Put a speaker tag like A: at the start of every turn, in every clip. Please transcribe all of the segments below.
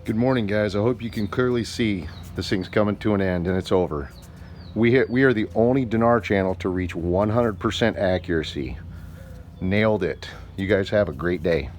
A: Good morning, guys. I hope you can clearly see this thing's coming to an end and it's over. We are the only dinar channel to reach 100% accuracy. Nailed it. You guys have a great day.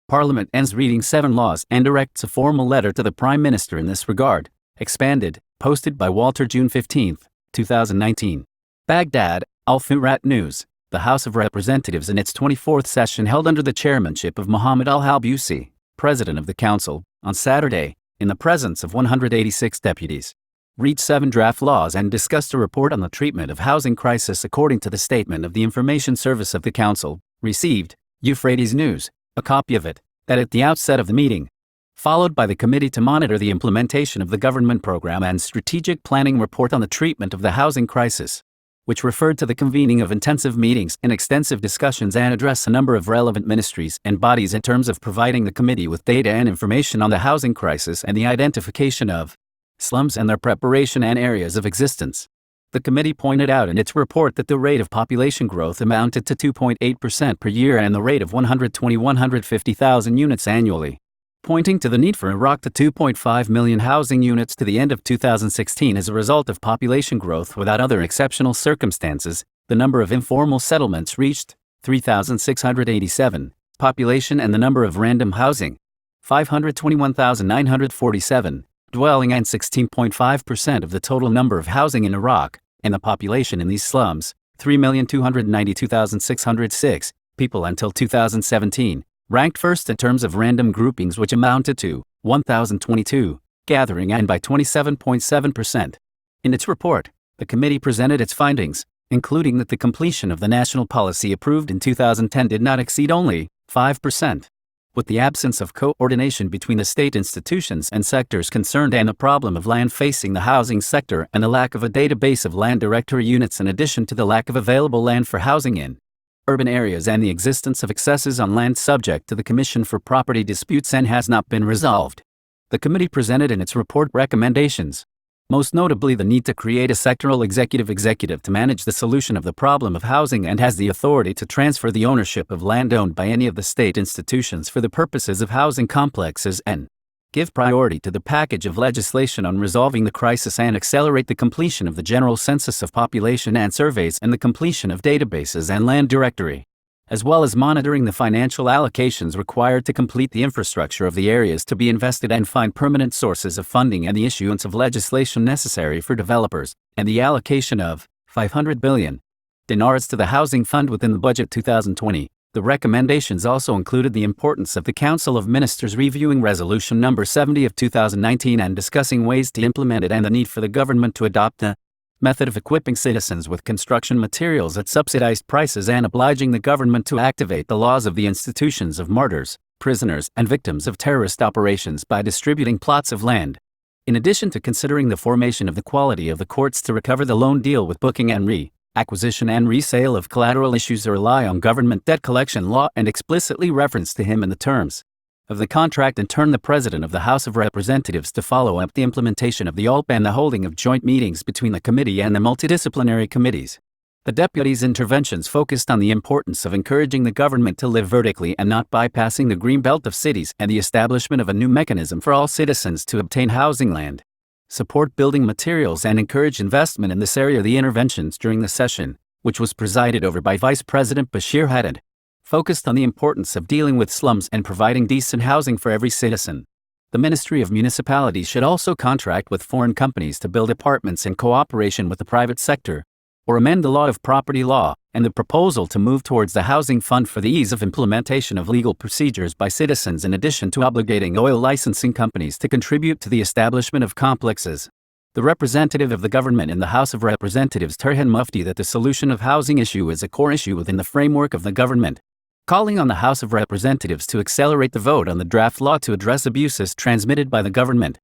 B: Parliament ends reading 7 laws and directs a formal letter to the Prime Minister in this regard. Expanded, posted by Walter June 15, 2019. Baghdad, Al-Furat News. The House of Representatives in its 24th session held under the chairmanship of Mohammed Al-Halbusi, President of the Council, on Saturday, in the presence of 186 deputies. Read 7 draft laws and discussed a report on the treatment of housing crisis according to the statement of the Information Service of the Council, received, Euphrates News. A copy of it, that at the outset of the meeting, followed by the Committee to Monitor the Implementation of the Government Program and Strategic Planning Report on the Treatment of the Housing Crisis, which referred to the convening of intensive meetings and extensive discussions and address a number of relevant ministries and bodies in terms of providing the Committee with data and information on the housing crisis and the identification of slums and their preparation and areas of existence. The committee pointed out in its report that the rate of population growth amounted to 2.8% per year and the rate of 150,000 units annually, pointing to the need for Iraq to 2.5 million housing units to the end of 2016 as a result of population growth without other exceptional circumstances. The number of informal settlements reached 3,687, population and the number of random housing 521,947. Dwelling and 16.5% of the total number of housing in Iraq, and the population in these slums, 3,292,606 people until 2017, ranked first in terms of random groupings which amounted to 1,022, gathering and by 27.7%. In its report, the committee presented its findings, including that the completion of the national policy approved in 2010 did not exceed only 5%. With the absence of coordination between the state institutions and sectors concerned and the problem of land facing the housing sector and the lack of a database of land directory units in addition to the lack of available land for housing in urban areas and the existence of excesses on land subject to the Commission for Property Disputes and has not been resolved. The committee presented in its report recommendations, most notably the need to create a sectoral executive to manage the solution of the problem of housing and has the authority to transfer the ownership of land owned by any of the state institutions for the purposes of housing complexes and give priority to the package of legislation on resolving the crisis and accelerate the completion of the general census of population and surveys and the completion of databases and land directory, as well as monitoring the financial allocations required to complete the infrastructure of the areas to be invested and find permanent sources of funding and the issuance of legislation necessary for developers, and the allocation of 500 billion dinars to the Housing Fund within the budget 2020. The recommendations also included the importance of the Council of Ministers reviewing Resolution No. 70 of 2019 and discussing ways to implement it and the need for the government to adopt a method of equipping citizens with construction materials at subsidized prices and obliging the government to activate the laws of the institutions of martyrs, prisoners, and victims of terrorist operations by distributing plots of land. In addition to considering the formation of the quality of the courts to recover the loan deal with booking and acquisition and resale of collateral issues to rely on government debt collection law and explicitly reference to him in the terms of the contract and turn the President of the House of Representatives to follow up the implementation of the ALP and the holding of joint meetings between the committee and the multidisciplinary committees. The deputies' interventions focused on the importance of encouraging the government to live vertically and not bypassing the green belt of cities and the establishment of a new mechanism for all citizens to obtain housing land, support building materials and encourage investment in this area. The interventions during the session, which was presided over by Vice President Bashir Haddad, focused on the importance of dealing with slums and providing decent housing for every citizen. The Ministry of Municipalities should also contract with foreign companies to build apartments in cooperation with the private sector, or amend the law of property law, and the proposal to move towards the Housing Fund for the ease of implementation of legal procedures by citizens in addition to obligating oil licensing companies to contribute to the establishment of complexes. The representative of the government in the House of Representatives Turhan Mufti that the solution of housing issue is a core issue within the framework of the government, calling on the House of Representatives to accelerate the vote on the draft law to address abuses transmitted by the government.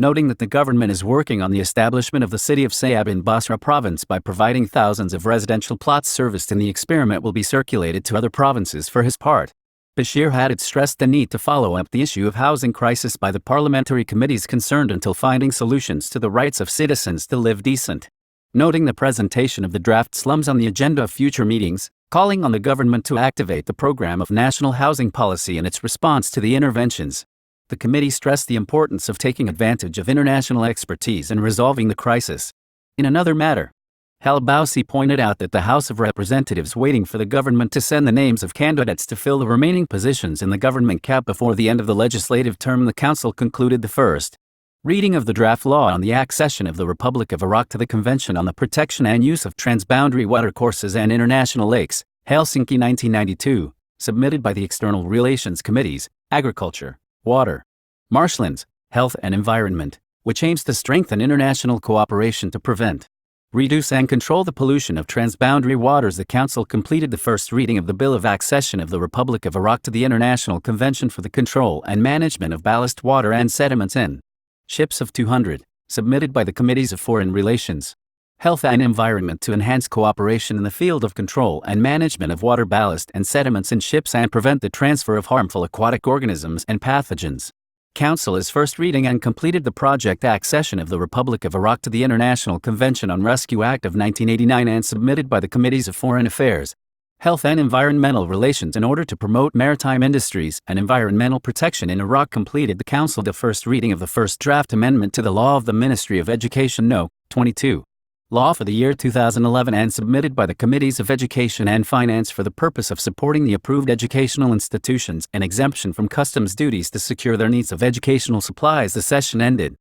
B: noting that the government is working on the establishment of the city of Sayab in Basra province by providing thousands of residential plots serviced, and the experiment will be circulated to other provinces. For his part, Bashir had stressed the need to follow up the issue of housing crisis by the parliamentary committees concerned until finding solutions to the rights of citizens to live decent. Noting the presentation of the draft slums on the agenda of future meetings, calling on the government to activate the program of national housing policy in its response to the interventions. The committee stressed the importance of taking advantage of international expertise in resolving the crisis. In another matter, Halbausi pointed out that the House of Representatives waiting for the government to send the names of candidates to fill the remaining positions in the government cap before the end of the legislative term. The council concluded the first reading of the draft law on the accession of the Republic of Iraq to the Convention on the Protection and Use of Transboundary Watercourses and International Lakes, Helsinki 1992, submitted by the External Relations Committees, Agriculture, Water, Marshlands, Health and Environment, which aims to strengthen international cooperation to prevent, reduce and control the pollution of transboundary waters. The Council completed the first reading of the Bill of Accession of the Republic of Iraq to the International Convention for the Control and Management of Ballast Water and Sediments in Ships of 200, submitted by the Committees of Foreign Relations, Health and Environment to enhance cooperation in the field of control and management of water ballast and sediments in ships and prevent the transfer of harmful aquatic organisms and pathogens. Council is first reading and completed the project accession of the Republic of Iraq to the International Convention on Rescue Act of 1989 and submitted by the Committees of Foreign Affairs, Health and Environmental Relations in order to promote maritime industries and environmental protection in Iraq. Completed the Council the first reading of the first draft amendment to the law of the Ministry of Education No. 22. Law for the year 2011 and submitted by the Committees of Education and Finance for the purpose of supporting the approved educational institutions and exemption from customs duties to secure their needs of educational supplies. The session ended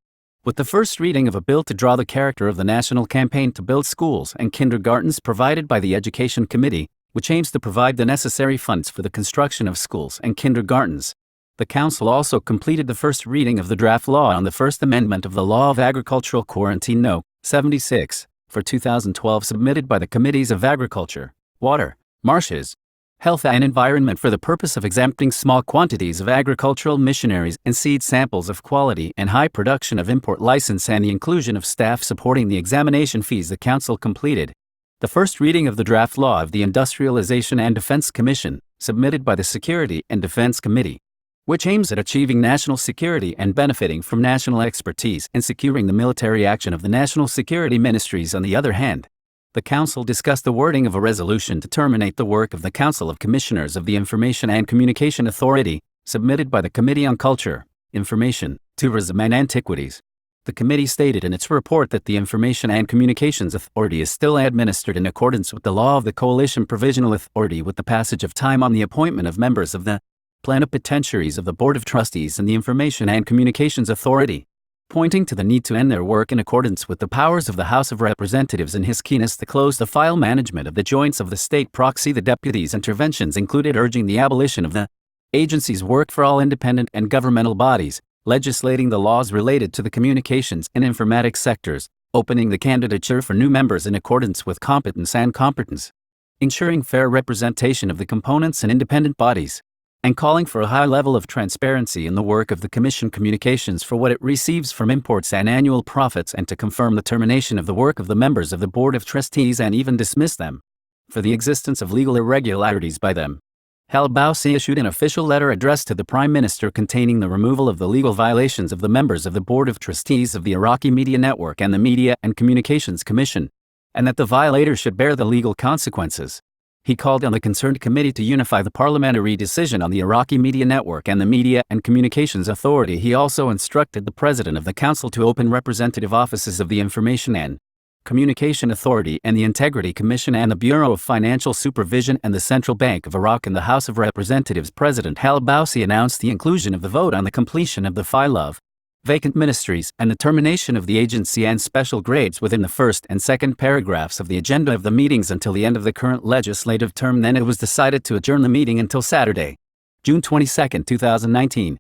B: with the first reading of a bill to draw the character of the national campaign to build schools and kindergartens provided by the Education Committee, which aims to provide the necessary funds for the construction of schools and kindergartens. The Council also completed the first reading of the draft law on the First Amendment of the Law of Agricultural Quarantine No. 76. For 2012 submitted by the Committees of Agriculture, Water, Marshes, Health and Environment for the purpose of exempting small quantities of agricultural machineries and seed samples of quality and high production of import license and the inclusion of staff supporting the examination fees. The Council completed the first reading of the draft law of the Industrialization and Defense Commission, submitted by the Security and Defense Committee, which aims at achieving national security and benefiting from national expertise and securing the military action of the national security ministries. On the other hand, the Council discussed the wording of a resolution to terminate the work of the Council of Commissioners of the Information and Communication Authority, submitted by the Committee on Culture, Information, Tourism and Antiquities. The committee stated in its report that the Information and Communications Authority is still administered in accordance with the law of the Coalition Provisional Authority with the passage of time on the appointment of members of the plenipotentiaries of the Board of Trustees and the Information and Communications Authority, pointing to the need to end their work in accordance with the powers of the House of Representatives and his keenness to close the file management of the joints of the state proxy. The deputies' interventions included urging the abolition of the agency's work for all independent and governmental bodies, legislating the laws related to the communications and informatics sectors, opening the candidature for new members in accordance with competence and competence, ensuring fair representation of the components and independent bodies, and calling for a high level of transparency in the work of the Commission communications for what it receives from imports and annual profits, and to confirm the termination of the work of the members of the Board of Trustees and even dismiss them for the existence of legal irregularities by them. Halbausi issued an official letter addressed to the Prime Minister containing the removal of the legal violations of the members of the Board of Trustees of the Iraqi Media Network and the Media and Communications Commission, and that the violator should bear the legal consequences. He called on the concerned committee to unify the parliamentary decision on the Iraqi Media Network and the Media and Communications Authority. He also instructed the President of the Council to open representative offices of the Information and Communication Authority and the Integrity Commission and the Bureau of Financial Supervision and the Central Bank of Iraq in the House of Representatives. President Halbausi announced the inclusion of the vote on the completion of the file of vacant ministries and the termination of the agency and special grades within the first and second paragraphs of the agenda of the meetings until the end of the current legislative term. Then it was decided to adjourn the meeting until Saturday, June 22, 2019,